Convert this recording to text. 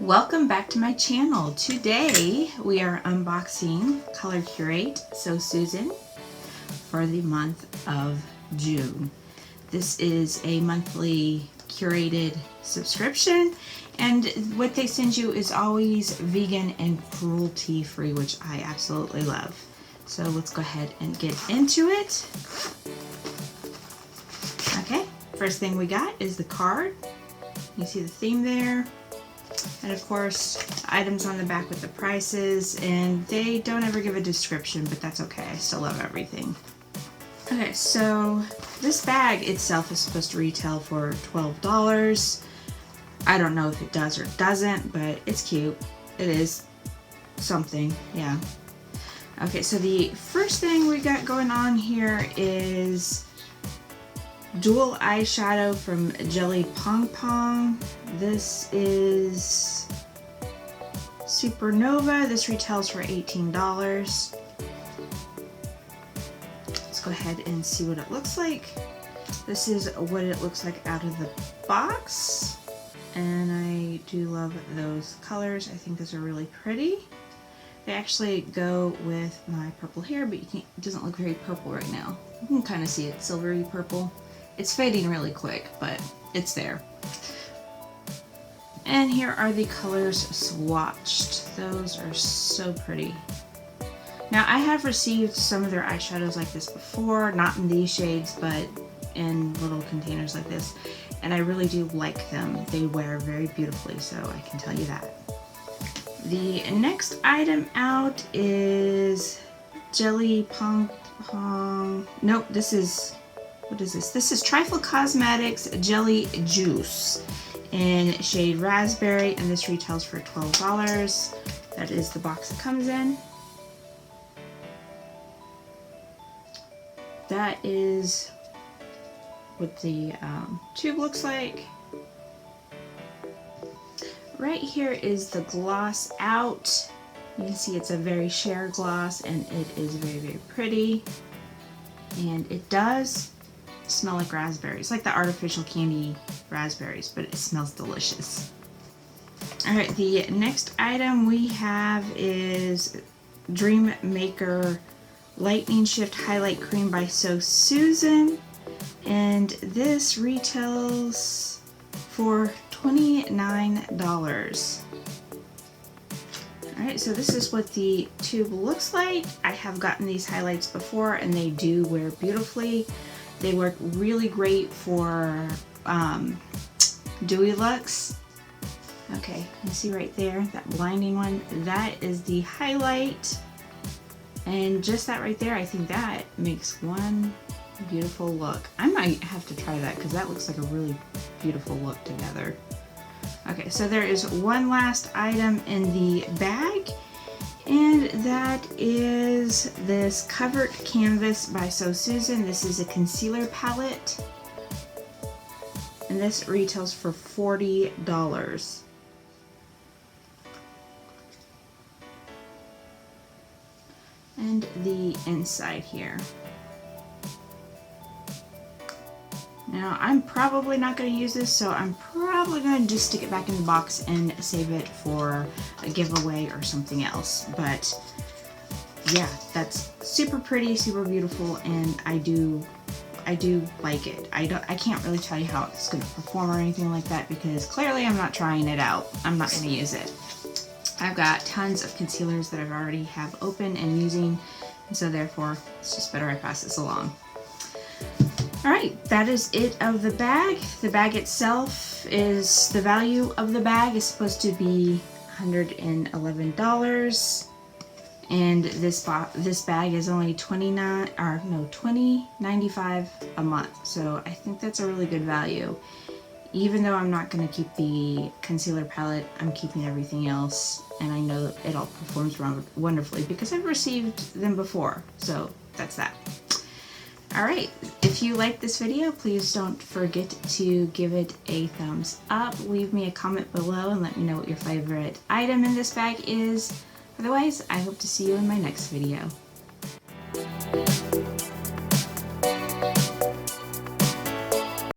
Welcome back to my channel. Today we are unboxing Color Curate So Susan for the month of June. This is a monthly curated subscription, and what they send you is always vegan and cruelty free, which I absolutely love. So let's go ahead and get into it. Okay, first thing we got is the card. You see the theme there. And of course, items on the back with the prices, and they don't ever give a description, but that's okay. I still love everything. Okay, so this bag itself is supposed to retail for $12. I don't know if it does or doesn't, but it's cute. It is something, yeah. Okay, so the first thing we got going on here is dual eyeshadow from Jelly Pong Pong. This is Supernova. This retails for $18. Let's go ahead and see what it looks like. This is what it looks like out of the box, and I do love those colors. I think those are really pretty. They actually go with my purple hair, but you can't, it doesn't look very purple right now. You can kind of see it, silvery purple. It's fading really quick, but it's there. And here are the colors swatched. Those are so pretty. Now, I have received some of their eyeshadows like this before, not in these shades, but in little containers like this, and I really do like them. They wear very beautifully, so I can tell you that. The next item out is Jelly Pong Pong. Nope, this is, what is this? This is Trifle Cosmetics Jelly Juice in shade Raspberry, and this retails for $12. That is the box it comes in. That is what the tube looks like. Right here is the gloss out. You can see it's a very sheer gloss, and it is very, very pretty. And it does smell like raspberries, like the artificial candy raspberries, but it smells delicious. Alright, the next item we have is Dream Maker Lightning Shift Highlight Cream by So Susan, and this retails for $29. Alright, so this is what the tube looks like. I have gotten these highlights before, and they do wear beautifully. They work really great for dewy looks. Okay, you see right there, that blinding one, that is the highlight. And just that right there, I think that makes one beautiful look. I might have to try that because that looks like a really beautiful look together. Okay, so there is one last item in the bag, and that is this Covered Canvas by So Susan. This is a concealer palette, and this retails for $40. And the inside here. Now, I'm probably not going to use this, so I'm probably going to just stick it back in the box and save it for a giveaway or something else. But yeah, that's super pretty, super beautiful, and I do like it. I can't really tell you how it's going to perform or anything like that, because clearly I'm not trying it out. I'm not going to use it. I've got tons of concealers that I've already have open and using, and so therefore it's just better I pass this along. Alright, that is it of the bag. The bag itself is, the value of the bag is supposed to be $111, and this bag is only $20.95 a month, so I think that's a really good value. Even though I'm not going to keep the concealer palette, I'm keeping everything else, and I know it all performs wonderfully because I've received them before, so that's that. Alright, if you liked this video, please don't forget to give it a thumbs up. Leave me a comment below and let me know what your favorite item in this bag is. Otherwise, I hope to see you in my next video.